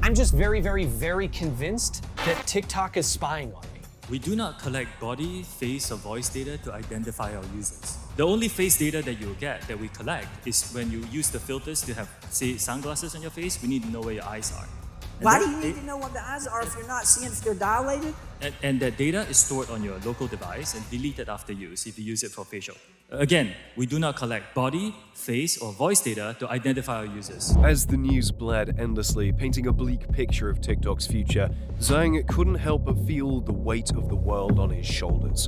I'm just very convinced that TikTok is spying on me. We do not collect body, face, or voice data to identify our users. The only face data that you'll get, that we collect, is when you use the filters to have, say, sunglasses on your face. We need to know where your eyes are. Why do you need to know what the eyes are if you're not seeing if they're dilated? And that data is stored on your local device and deleted after use if you use it for facial. Again, we do not collect body, face, or voice data to identify our users. As the news bled endlessly, painting a bleak picture of TikTok's future, Zhang couldn't help but feel the weight of the world on his shoulders.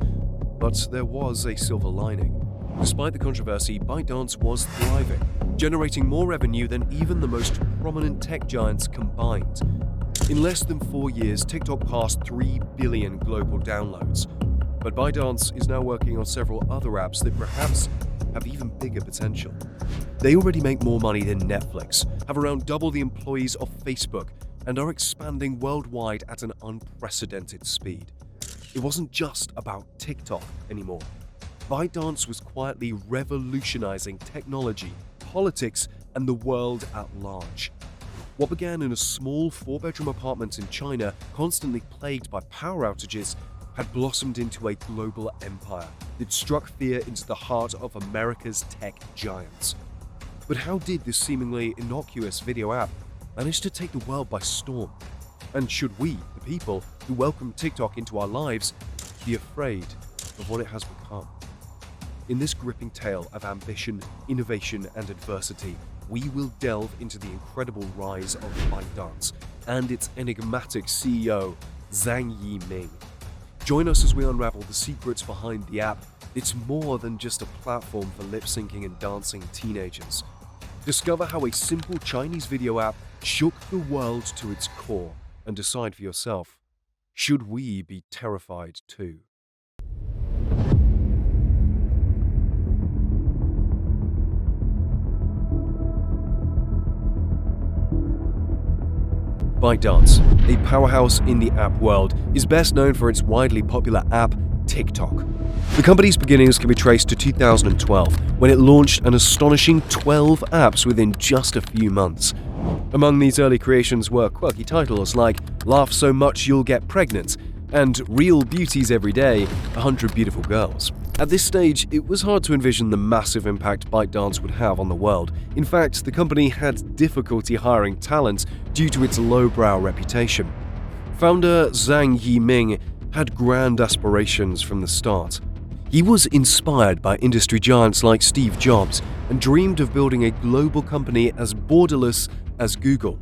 But there was a silver lining. Despite the controversy, Bytedance was thriving, generating more revenue than even the most prominent tech giants combined. In less than 4 years, TikTok passed 3 billion global downloads. But Bytedance is now working on several other apps that perhaps have even bigger potential. They already make more money than Netflix, have around double the employees of Facebook, and are expanding worldwide at an unprecedented speed. It wasn't just about TikTok anymore. Bytedance was quietly revolutionizing technology, politics, and the world at large. What began in a small 4-bedroom apartment in China, constantly plagued by power outages, had blossomed into a global empire that struck fear into the heart of America's tech giants. But how did this seemingly innocuous video app manage to take the world by storm? And should we, the people who welcome TikTok into our lives, be afraid of what it has become? In this gripping tale of ambition, innovation, and adversity, we will delve into the incredible rise of Bytedance and its enigmatic CEO, Zhang Yiming. Join us as we unravel the secrets behind the app. It's more than just a platform for lip-syncing and dancing teenagers. Discover how a simple Chinese video app shook the world to its core, and decide for yourself, should we be terrified too? Bytedance, a powerhouse in the app world, is best known for its widely popular app, TikTok. The company's beginnings can be traced to 2012, when it launched an astonishing 12 apps within just a few months. Among these early creations were quirky titles like Laugh So Much You'll Get Pregnant and Real Beauties Every Day, 100 Beautiful Girls. At this stage, it was hard to envision the massive impact Bytedance would have on the world. In fact, the company had difficulty hiring talent due to its lowbrow reputation. Founder Zhang Yiming had grand aspirations from the start. He was inspired by industry giants like Steve Jobs and dreamed of building a global company as borderless as Google.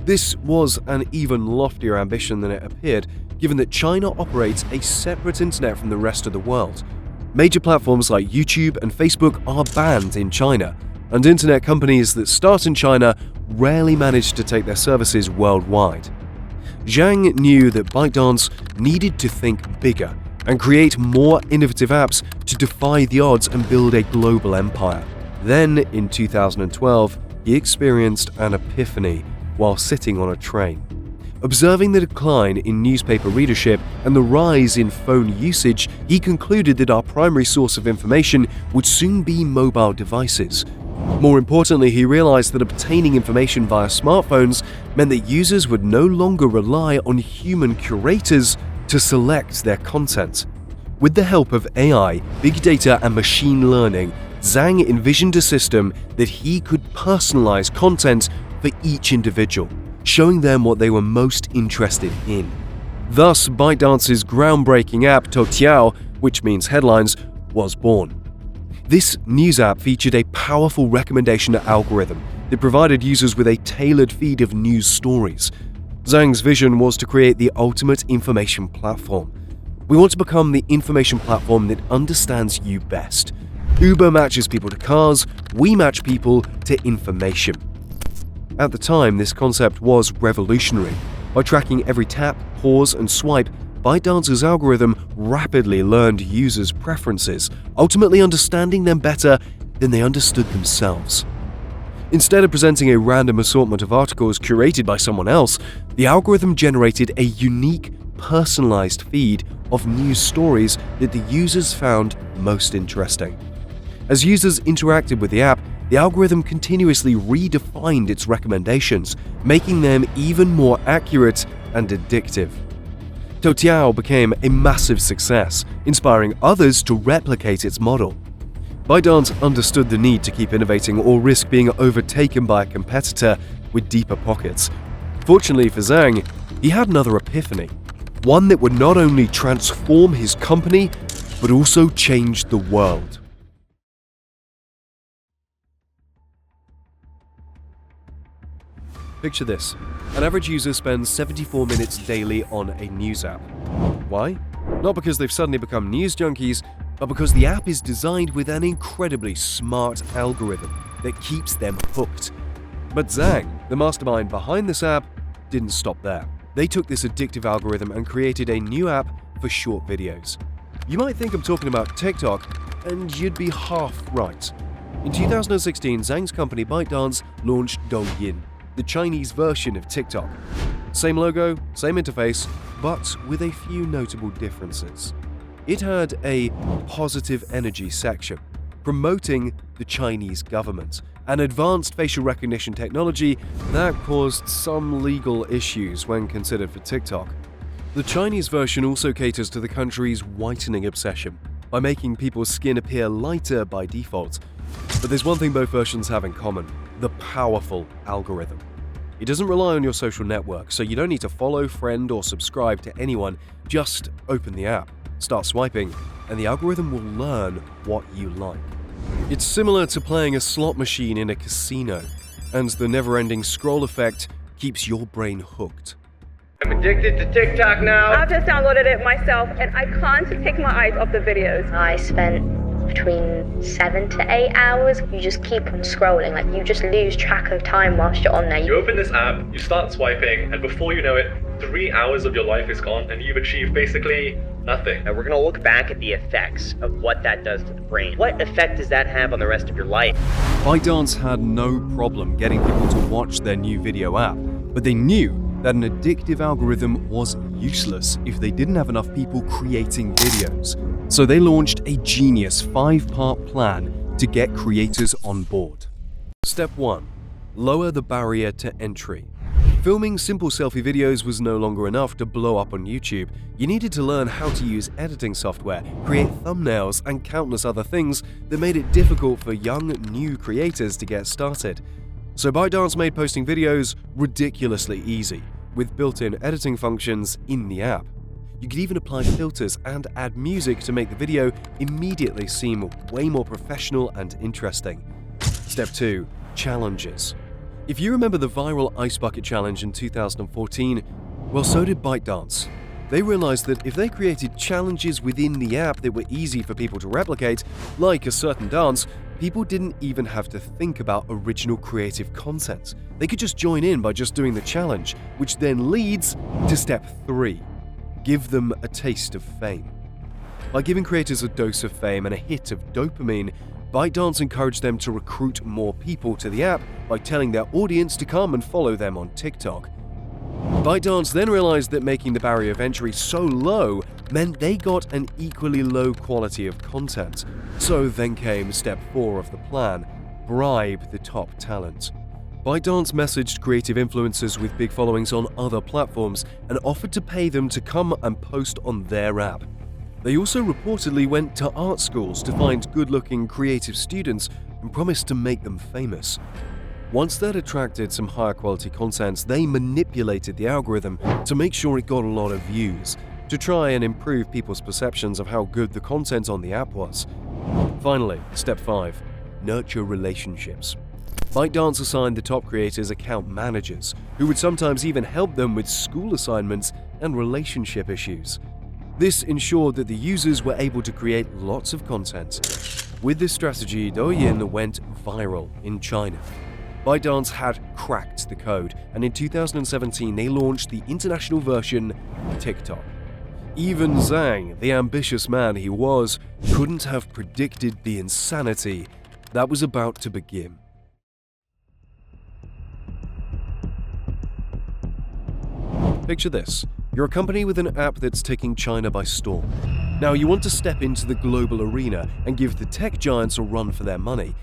This was an even loftier ambition than it appeared, given that China operates a separate internet from the rest of the world. Major platforms like YouTube and Facebook are banned in China, and internet companies that start in China rarely manage to take their services worldwide. Zhang knew that Bytedance needed to think bigger and create more innovative apps to defy the odds and build a global empire. Then, in 2012, he experienced an epiphany while sitting on a train. Observing the decline in newspaper readership and the rise in phone usage, he concluded that our primary source of information would soon be mobile devices. More importantly, he realized that obtaining information via smartphones meant that users would no longer rely on human curators to select their content. With the help of AI, big data, and machine learning, Zhang envisioned a system that he could personalize content for each individual, showing them what they were most interested in. Thus, Bytedance's groundbreaking app Toutiao, which means headlines, was born. This news app featured a powerful recommendation algorithm that provided users with a tailored feed of news stories. Zhang's vision was to create the ultimate information platform. We want to become the information platform that understands you best. Uber matches people to cars, we match people to information. At the time, this concept was revolutionary. By tracking every tap, pause, and swipe, Bytedance's algorithm rapidly learned users' preferences, ultimately understanding them better than they understood themselves. Instead of presenting a random assortment of articles curated by someone else, the algorithm generated a unique, personalized feed of news stories that the users found most interesting. As users interacted with the app, the algorithm continuously redefined its recommendations, making them even more accurate and addictive. Toutiao became a massive success, inspiring others to replicate its model. Bytedance understood the need to keep innovating or risk being overtaken by a competitor with deeper pockets. Fortunately for Zhang, he had another epiphany, one that would not only transform his company, but also change the world. Picture this. An average user spends 74 minutes daily on a news app. Why? Not because they've suddenly become news junkies, but because the app is designed with an incredibly smart algorithm that keeps them hooked. But Zhang, the mastermind behind this app, didn't stop there. They took this addictive algorithm and created a new app for short videos. You might think I'm talking about TikTok, and you'd be half right. In 2016, Zhang's company Bytedance launched Douyin, the Chinese version of TikTok. Same logo, same interface, but with a few notable differences. It had a positive energy section, promoting the Chinese government, an advanced facial recognition technology that caused some legal issues when considered for TikTok. The Chinese version also caters to the country's whitening obsession by making people's skin appear lighter by default. But there's one thing both versions have in common: the powerful algorithm. It doesn't rely on your social network, so you don't need to follow, friend, or subscribe to anyone. Just open the app, start swiping, and the algorithm will learn what you like. It's similar to playing a slot machine in a casino, and the never-ending scroll effect keeps your brain hooked. I'm addicted to TikTok now. I've just downloaded it myself and I can't take my eyes off the videos. I spent between 7 to 8 hours. You just keep on scrolling, like you just lose track of time whilst you're on there. You open this app, you start swiping, and before you know it, 3 hours of your life is gone and you've achieved basically nothing. Now we're going to look back at the effects of what that does to the brain. What effect does that have on the rest of your life? Bytedance had no problem getting people to watch their new video app, but they knew that an addictive algorithm was useless if they didn't have enough people creating videos. So they launched a genius 5-part plan to get creators on board. Step 1. Lower the barrier to entry. Filming simple selfie videos was no longer enough to blow up on YouTube. You needed to learn how to use editing software, create thumbnails, and countless other things that made it difficult for young, new creators to get started. So Bytedance made posting videos ridiculously easy, with built-in editing functions in the app. You could even apply filters and add music to make the video immediately seem way more professional and interesting. Step 2. Challenges. If you remember the viral Ice Bucket Challenge in 2014, well, so did Bytedance. They realized that if they created challenges within the app that were easy for people to replicate, like a certain dance, people didn't even have to think about original creative content. They could just join in by just doing the challenge, which then leads to step 3. Give them a taste of fame. By giving creators a dose of fame and a hit of dopamine, Bytedance encouraged them to recruit more people to the app by telling their audience to come and follow them on TikTok. Bytedance then realized that making the barrier of entry so low meant they got an equally low quality of content. So then came step 4 of the plan: bribe the top talent. Bytedance messaged creative influencers with big followings on other platforms and offered to pay them to come and post on their app. They also reportedly went to art schools to find good-looking creative students and promised to make them famous. Once they'd attracted some higher quality content, they manipulated the algorithm to make sure it got a lot of views, to try and improve people's perceptions of how good the content on the app was. Finally, step 5. Nurture relationships. Bytedance assigned the top creators account managers, who would sometimes even help them with school assignments and relationship issues. This ensured that the users were able to create lots of content. With this strategy, Douyin went viral in China. Bytedance had cracked the code, and in 2017 they launched the international version, TikTok. Even Zhang, the ambitious man he was, couldn't have predicted the insanity that was about to begin. Picture this. You're a company with an app that's taking China by storm. Now you want to step into the global arena and give the tech giants a run for their money.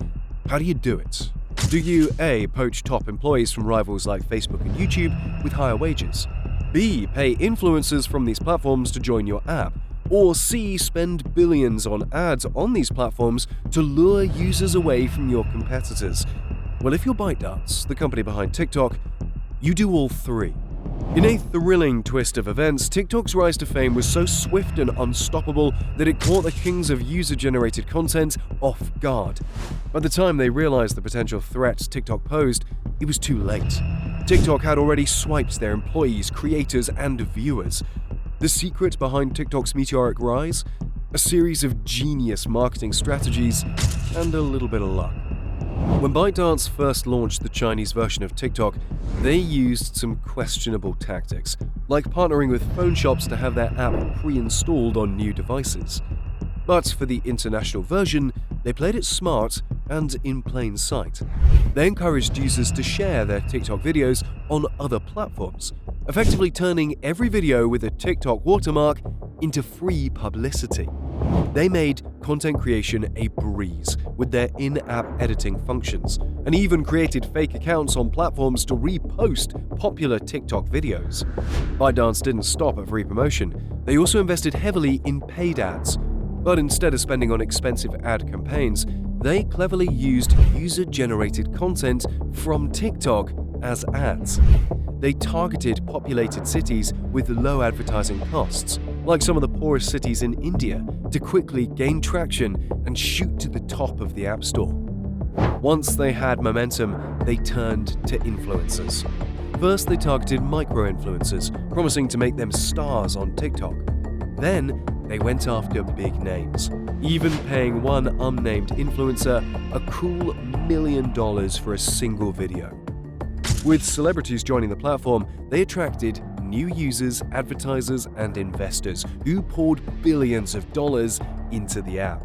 How do you do it? Do you A. poach top employees from rivals like Facebook and YouTube with higher wages? B. Pay influencers from these platforms to join your app? Or C. Spend billions on ads on these platforms to lure users away from your competitors? Well, if you're Bytedance, the company behind TikTok, you do all three. In a thrilling twist of events, TikTok's rise to fame was so swift and unstoppable that it caught the kings of user-generated content off guard. By the time they realized the potential threat TikTok posed, it was too late. TikTok had already swiped their employees, creators, and viewers. The secret behind TikTok's meteoric rise? A series of genius marketing strategies and a little bit of luck. When Bytedance first launched the Chinese version of TikTok, they used some questionable tactics, like partnering with phone shops to have their app pre-installed on new devices. But for the international version, they played it smart and in plain sight. They encouraged users to share their TikTok videos on other platforms, effectively turning every video with a TikTok watermark into free publicity. They made content creation a breeze with their in-app editing functions, and even created fake accounts on platforms to repost popular TikTok videos. Bytedance didn't stop at free promotion. They also invested heavily in paid ads. But instead of spending on expensive ad campaigns, they cleverly used user-generated content from TikTok as ads. They targeted populated cities with low advertising costs, like some of the poorest cities in India, to quickly gain traction and shoot to the top of the App Store. Once they had momentum, they turned to influencers. First, they targeted micro-influencers, promising to make them stars on TikTok. Then, they went after big names, even paying one unnamed influencer a cool $1 million for a single video. With celebrities joining the platform, they attracted new users, advertisers, and investors who poured billions of dollars into the app.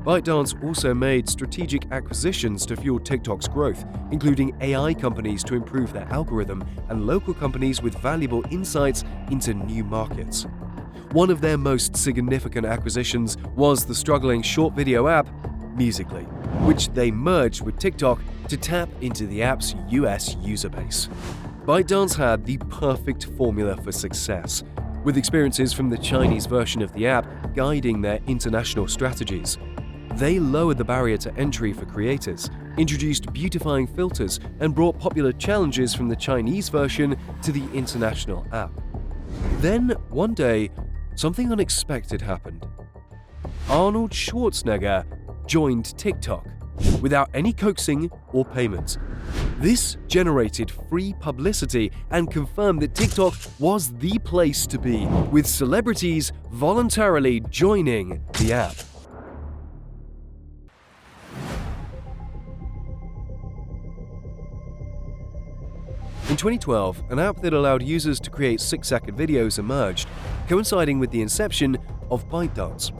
Bytedance also made strategic acquisitions to fuel TikTok's growth, including AI companies to improve their algorithm and local companies with valuable insights into new markets. One of their most significant acquisitions was the struggling short video app, Musical.ly, which they merged with TikTok to tap into the app's US user base. Bytedance had the perfect formula for success, with experiences from the Chinese version of the app guiding their international strategies. They lowered the barrier to entry for creators, introduced beautifying filters, and brought popular challenges from the Chinese version to the international app. Then, one day, something unexpected happened. Arnold Schwarzenegger joined TikTok without any coaxing or payment. This generated free publicity and confirmed that TikTok was the place to be, with celebrities voluntarily joining the app. In 2012, an app that allowed users to create 6-second videos emerged, coinciding with the inception of Bytedance.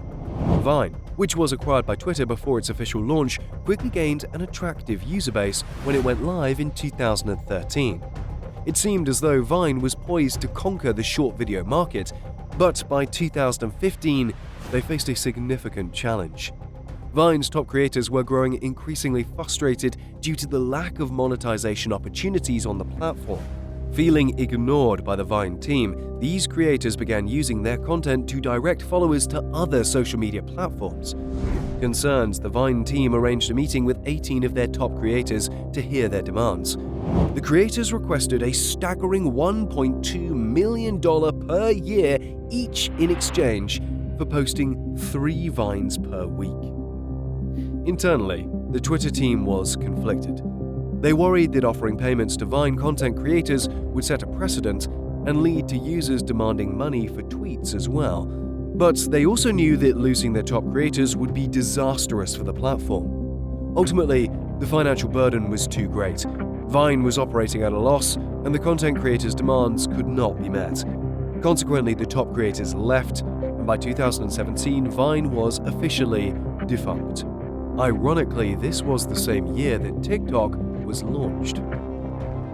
Vine, which was acquired by Twitter before its official launch, quickly gained an attractive user base when it went live in 2013. It seemed as though Vine was poised to conquer the short video market, but by 2015, they faced a significant challenge. Vine's top creators were growing increasingly frustrated due to the lack of monetization opportunities on the platform. Feeling ignored by the Vine team, these creators began using their content to direct followers to other social media platforms. Concerned, the Vine team arranged a meeting with 18 of their top creators to hear their demands. The creators requested a staggering $1.2 million per year each in exchange for posting 3 Vines per week. Internally, the Twitter team was conflicted. They worried that offering payments to Vine content creators would set a precedent and lead to users demanding money for tweets as well. But they also knew that losing their top creators would be disastrous for the platform. Ultimately, the financial burden was too great. Vine was operating at a loss, and the content creators' demands could not be met. Consequently, the top creators left, and by 2017, Vine was officially defunct. Ironically, this was the same year that TikTok was launched.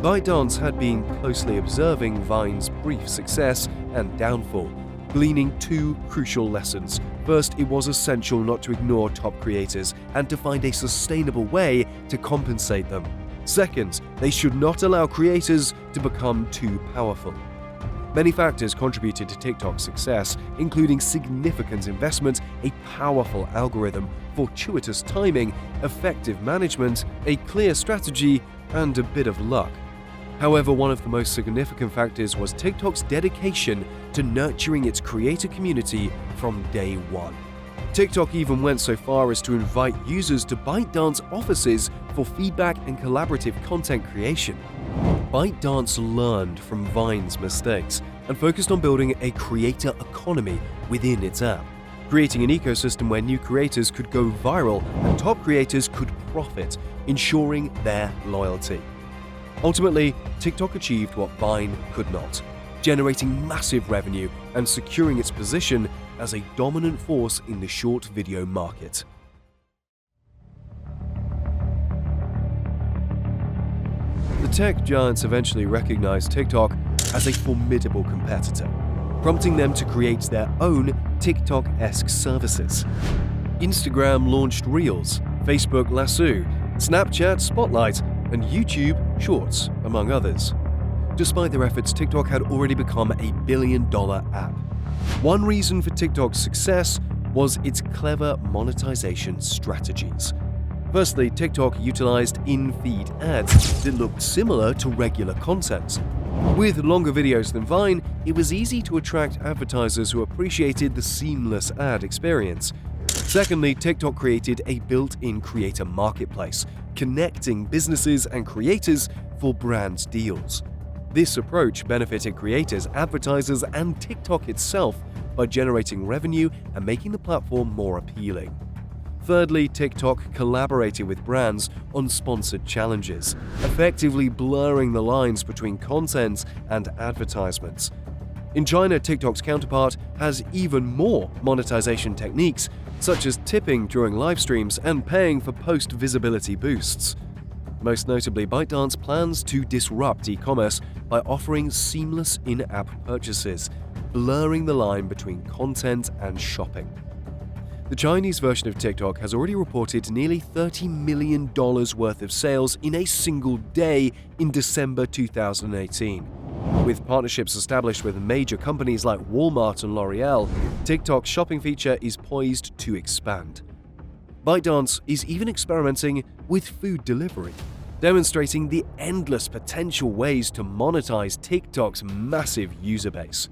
Bytedance had been closely observing Vine's brief success and downfall. gleaning two crucial lessons. First, it was essential not to ignore top creators and to find a sustainable way to compensate them. Second, they should not allow creators to become too powerful. Many factors contributed to TikTok's success, including significant investment, a powerful algorithm, fortuitous timing, effective management, a clear strategy, and a bit of luck. However, one of the most significant factors was TikTok's dedication to nurturing its creator community from day one. TikTok even went so far as to invite users to Bytedance offices for feedback and collaborative content creation. Bytedance learned from Vine's mistakes and focused on building a creator economy within its app, creating an ecosystem where new creators could go viral and top creators could profit, ensuring their loyalty. Ultimately, TikTok achieved what Vine could not, generating massive revenue and securing its position as a dominant force in the short video market. The tech giants eventually recognized TikTok as a formidable competitor, prompting them to create their own TikTok-esque services. Instagram launched Reels, Facebook Lasso, Snapchat Spotlight, and YouTube Shorts, among others. Despite their efforts, TikTok had already become a billion-dollar app. One reason for TikTok's success was its clever monetization strategies. Firstly, TikTok utilized in-feed ads that looked similar to regular content. With longer videos than Vine, it was easy to attract advertisers who appreciated the seamless ad experience. Secondly, TikTok created a built-in creator marketplace, connecting businesses and creators for brand deals. This approach benefited creators, advertisers, and TikTok itself by generating revenue and making the platform more appealing. Thirdly, TikTok collaborated with brands on sponsored challenges, effectively blurring the lines between content and advertisements. In China, TikTok's counterpart has even more monetization techniques, such as tipping during live streams and paying for post-visibility boosts. Most notably, Bytedance plans to disrupt e-commerce by offering seamless in-app purchases, blurring the line between content and shopping. The Chinese version of TikTok has already reported nearly $30 million worth of sales in a single day in December 2018. With partnerships established with major companies like Walmart and L'Oreal, TikTok's shopping feature is poised to expand. Bytedance is even experimenting with food delivery, demonstrating the endless potential ways to monetize TikTok's massive user base.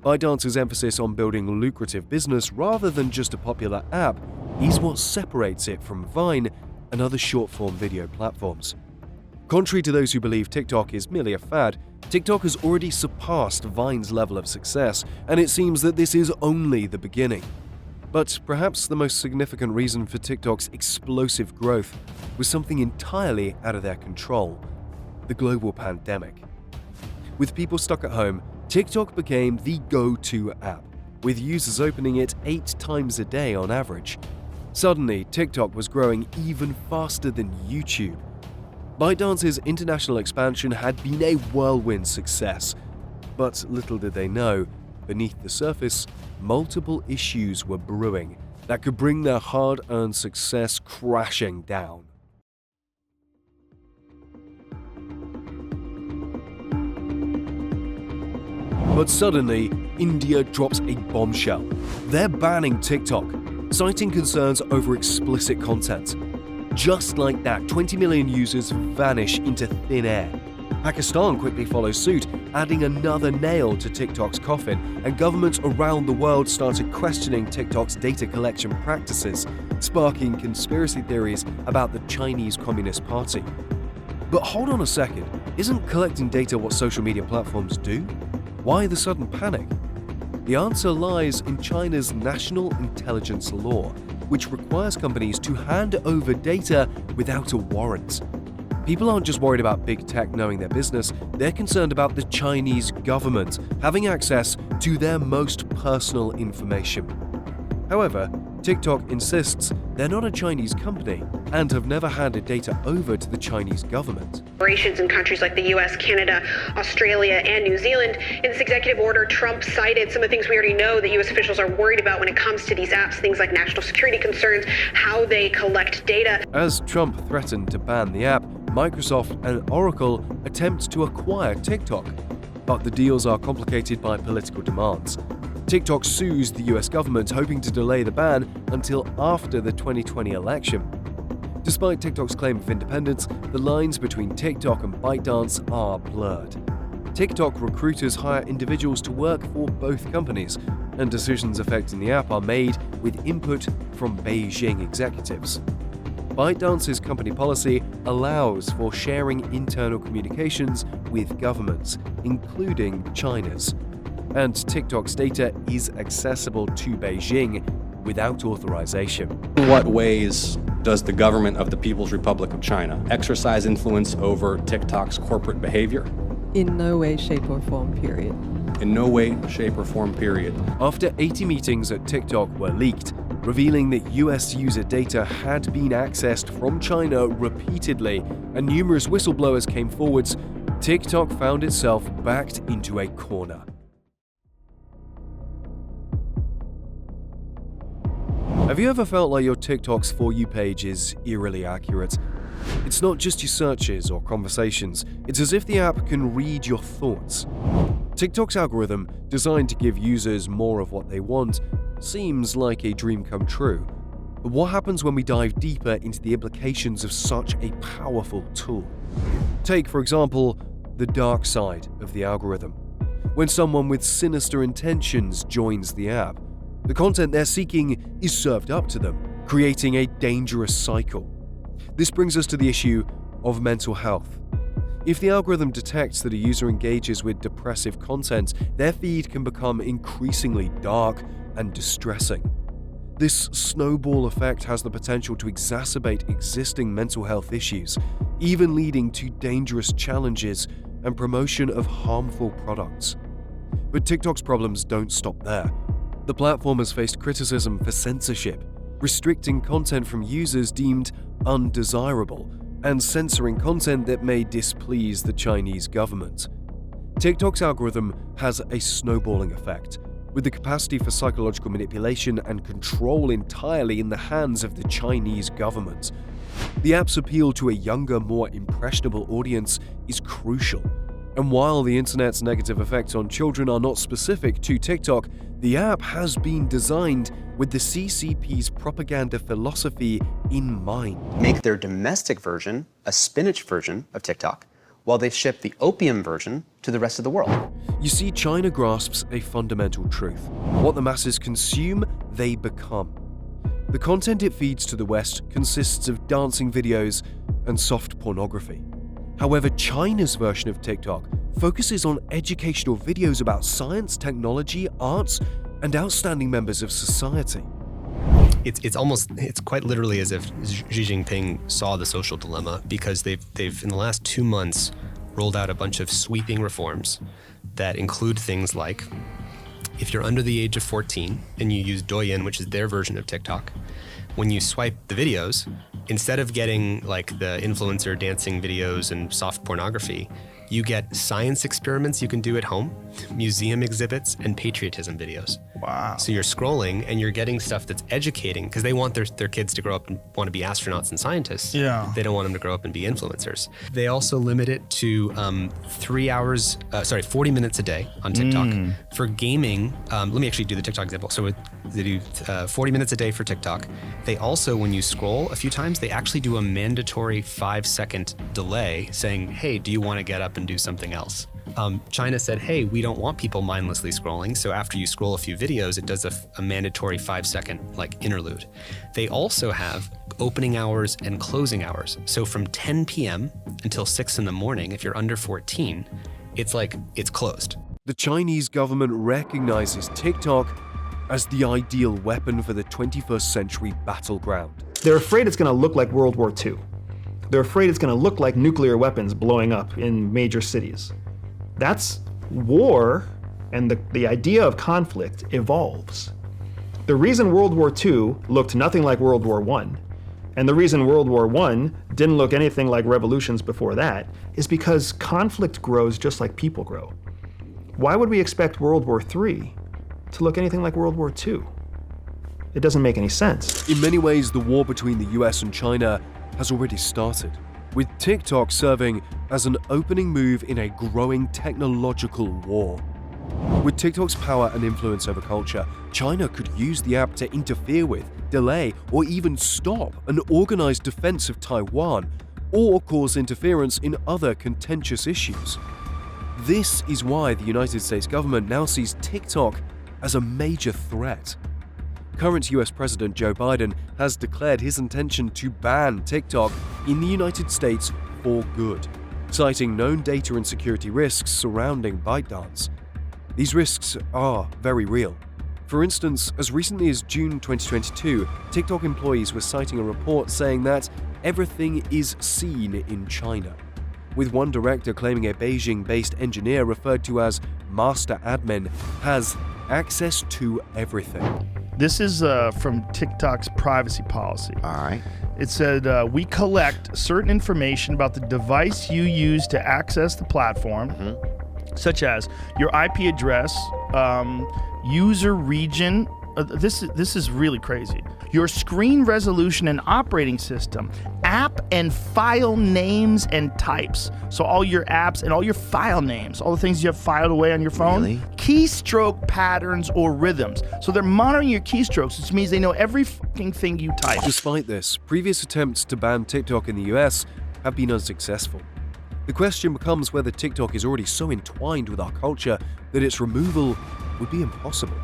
Bytedance's emphasis on building a lucrative business rather than just a popular app is what separates it from Vine and other short-form video platforms. Contrary to those who believe TikTok is merely a fad, TikTok has already surpassed Vine's level of success, and it seems that this is only the beginning. But perhaps the most significant reason for TikTok's explosive growth was something entirely out of their control: the global pandemic. With people stuck at home, TikTok became the go-to app, with users opening it 8 times a day on average. Suddenly, TikTok was growing even faster than YouTube. Bytedance's international expansion had been a whirlwind success, but little did they know, beneath the surface, multiple issues were brewing that could bring their hard-earned success crashing down. But suddenly, India drops a bombshell. They're banning TikTok, citing concerns over explicit content. Just like that, 20 million users vanish into thin air. Pakistan quickly follows suit, adding another nail to TikTok's coffin, and governments around the world started questioning TikTok's data collection practices, sparking conspiracy theories about the Chinese Communist Party. But hold on a second, isn't collecting data what social media platforms do? Why the sudden panic? The answer lies in China's national intelligence law, which requires companies to hand over data without a warrant. People aren't just worried about big tech knowing their business, they're concerned about the Chinese government having access to their most personal information. However, TikTok insists they're not a Chinese company and have never handed data over to the Chinese government. Operations in countries like the US, Canada, Australia, and New Zealand. In this executive order, Trump cited some of the things we already know that US officials are worried about when it comes to these apps, things like national security concerns, how they collect data. As Trump threatened to ban the app, Microsoft and Oracle attempt to acquire TikTok. But the deals are complicated by political demands. TikTok sues the US government, hoping to delay the ban until after the 2020 election. Despite TikTok's claim of independence, the lines between TikTok and Bytedance are blurred. TikTok recruiters hire individuals to work for both companies, and decisions affecting the app are made with input from Beijing executives. Bytedance's company policy allows for sharing internal communications with governments, including China's. And TikTok's data is accessible to Beijing without authorization. In what ways does the government of the People's Republic of China exercise influence over TikTok's corporate behavior? In no way, shape, or form, period. In no way, shape, or form, period. After 80 meetings at TikTok were leaked, revealing that US user data had been accessed from China repeatedly, and numerous whistleblowers came forwards, TikTok found itself backed into a corner. Have you ever felt like your TikTok's For You page is eerily accurate? It's not just your searches or conversations, it's as if the app can read your thoughts. TikTok's algorithm, designed to give users more of what they want, seems like a dream come true. But what happens when we dive deeper into the implications of such a powerful tool? Take, for example, the dark side of the algorithm. When someone with sinister intentions joins the app, the content they're seeking is served up to them, creating a dangerous cycle. This brings us to the issue of mental health. If the algorithm detects that a user engages with depressive content, their feed can become increasingly dark and distressing. This snowball effect has the potential to exacerbate existing mental health issues, even leading to dangerous challenges and promotion of harmful products. But TikTok's problems don't stop there. The platform has faced criticism for censorship, restricting content from users deemed undesirable, and censoring content that may displease the Chinese government. TikTok's algorithm has a snowballing effect, with the capacity for psychological manipulation and control entirely in the hands of the Chinese government. The app's appeal to a younger, more impressionable audience is crucial. And while the internet's negative effects on children are not specific to TikTok, the app has been designed with the CCP's propaganda philosophy in mind. Make their domestic version a spinach version of TikTok, while they ship the opium version to the rest of the world. You see, China grasps a fundamental truth. What the masses consume, they become. The content it feeds to the West consists of dancing videos and soft pornography. However, China's version of TikTok focuses on educational videos about science, technology, arts, and outstanding members of society. It's quite literally as if Xi Jinping saw the social dilemma, because they've in the last 2 months rolled out a bunch of sweeping reforms that include things like, if you're under the age of 14 and you use Douyin, which is their version of TikTok, when you swipe the videos, instead of getting like the influencer dancing videos and soft pornography, you get science experiments you can do at home, museum exhibits, and patriotism videos. Wow. So you're scrolling and you're getting stuff that's educating, because they want their kids to grow up and want to be astronauts and scientists. Yeah. They don't want them to grow up and be influencers. They also limit it to 40 minutes a day on TikTok. For gaming, let me actually do the TikTok example. So they do 40 minutes a day for TikTok. They also, when you scroll a few times, they actually do a mandatory 5-second delay saying, hey, do you want to get up and do something else? China said, hey, we don't want people mindlessly scrolling, so after you scroll a few videos, it does a mandatory 5-second like interlude. They also have opening hours and closing hours. So from 10 p.m. until 6 in the morning, if you're under 14, it's closed. The Chinese government recognizes TikTok as the ideal weapon for the 21st century battleground. They're afraid it's going to look like World War II. They're afraid it's going to look like nuclear weapons blowing up in major cities. That's war, and the idea of conflict evolves. The reason World War II looked nothing like World War I, and the reason World War I didn't look anything like revolutions before that, is because conflict grows just like people grow. Why would we expect World War III to look anything like World War II? It doesn't make any sense. In many ways, the war between the US and China has already started, with TikTok serving as an opening move in a growing technological war. With TikTok's power and influence over culture, China could use the app to interfere with, delay, or even stop an organized defense of Taiwan, or cause interference in other contentious issues. This is why the United States government now sees TikTok as a major threat. Current US President Joe Biden has declared his intention to ban TikTok in the United States for good, citing known data and security risks surrounding Bytedance. These risks are very real. For instance, as recently as June 2022, TikTok employees were citing a report saying that everything is seen in China, with one director claiming a Beijing-based engineer referred to as Master Admin has access to everything. This is from TikTok's privacy policy. All right. It said, we collect certain information about the device you use to access the platform, such as your IP address, user region. This is really crazy. Your screen resolution and operating system, app and file names and types. So all your apps and all your file names, all the things you have filed away on your phone. Really? Keystroke patterns or rhythms. So they're monitoring your keystrokes, which means they know every fucking thing you type. Despite this, previous attempts to ban TikTok in the US have been unsuccessful. The question becomes whether TikTok is already so entwined with our culture that its removal would be impossible.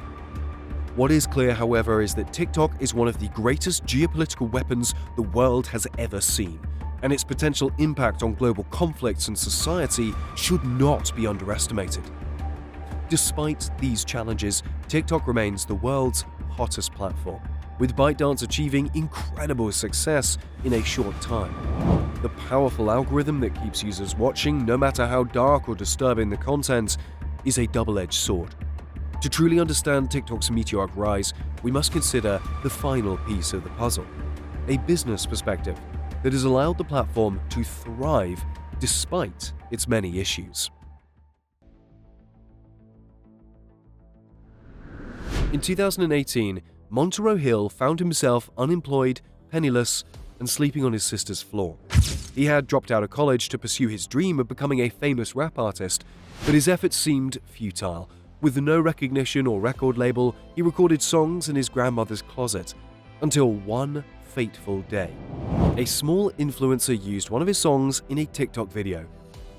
What is clear, however, is that TikTok is one of the greatest geopolitical weapons the world has ever seen, and its potential impact on global conflicts and society should not be underestimated. Despite these challenges, TikTok remains the world's hottest platform, with Bytedance achieving incredible success in a short time. The powerful algorithm that keeps users watching, no matter how dark or disturbing the content, is a double-edged sword. To truly understand TikTok's meteoric rise, we must consider the final piece of the puzzle, a business perspective that has allowed the platform to thrive despite its many issues. In 2018, Montero Hill found himself unemployed, penniless, and sleeping on his sister's floor. He had dropped out of college to pursue his dream of becoming a famous rap artist, but his efforts seemed futile. With no recognition or record label, he recorded songs in his grandmother's closet, until one fateful day. A small influencer used one of his songs in a TikTok video,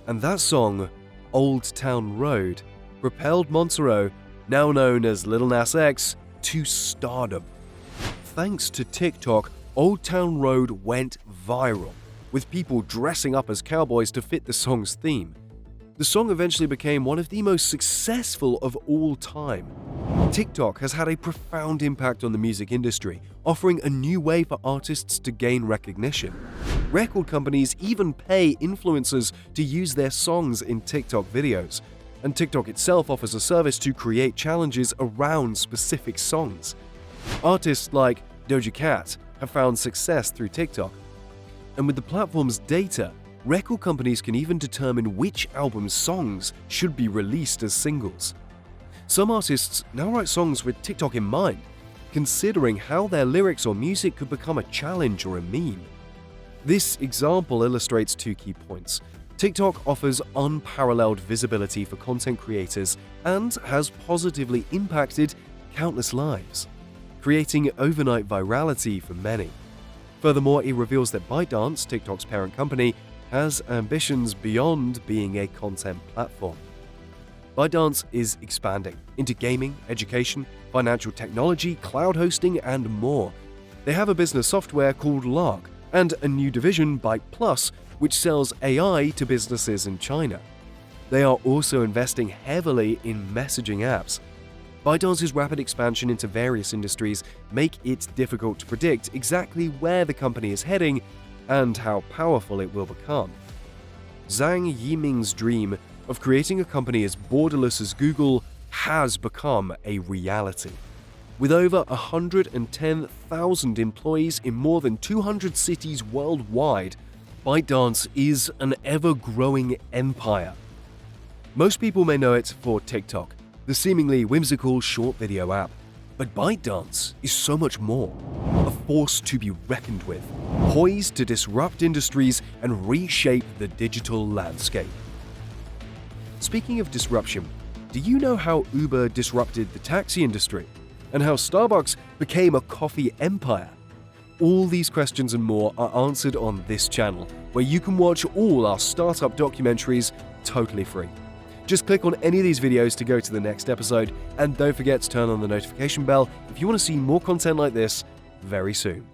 and that song, Old Town Road, propelled Montero, now known as Lil Nas X, to stardom. Thanks to TikTok, Old Town Road went viral, with people dressing up as cowboys to fit the song's theme. The song eventually became one of the most successful of all time. TikTok has had a profound impact on the music industry, offering a new way for artists to gain recognition. Record companies even pay influencers to use their songs in TikTok videos, and TikTok itself offers a service to create challenges around specific songs. Artists like Doja Cat have found success through TikTok, and with the platform's data, record companies can even determine which album's songs should be released as singles. Some artists now write songs with TikTok in mind, considering how their lyrics or music could become a challenge or a meme. This example illustrates two key points. TikTok offers unparalleled visibility for content creators and has positively impacted countless lives, creating overnight virality for many. Furthermore, it reveals that Bytedance, TikTok's parent company, has ambitions beyond being a content platform. Bytedance is expanding into gaming, education, financial technology, cloud hosting, and more. They have a business software called Prologue and a new division, Byte Plus, which sells AI to businesses in China. They are also investing heavily in messaging apps. Bytedance's rapid expansion into various industries make it difficult to predict exactly where the company is heading and how powerful it will become. Zhang Yiming's dream of creating a company as borderless as Google has become a reality. With over 110,000 employees in more than 200 cities worldwide, Bytedance is an ever-growing empire. Most people may know it for TikTok, the seemingly whimsical short video app. But Bytedance is so much more. A force to be reckoned with, poised to disrupt industries and reshape the digital landscape. Speaking of disruption, do you know how Uber disrupted the taxi industry? And how Starbucks became a coffee empire? All these questions and more are answered on this channel, where you can watch all our startup documentaries totally free. Just click on any of these videos to go to the next episode, and don't forget to turn on the notification bell if you want to see more content like this very soon.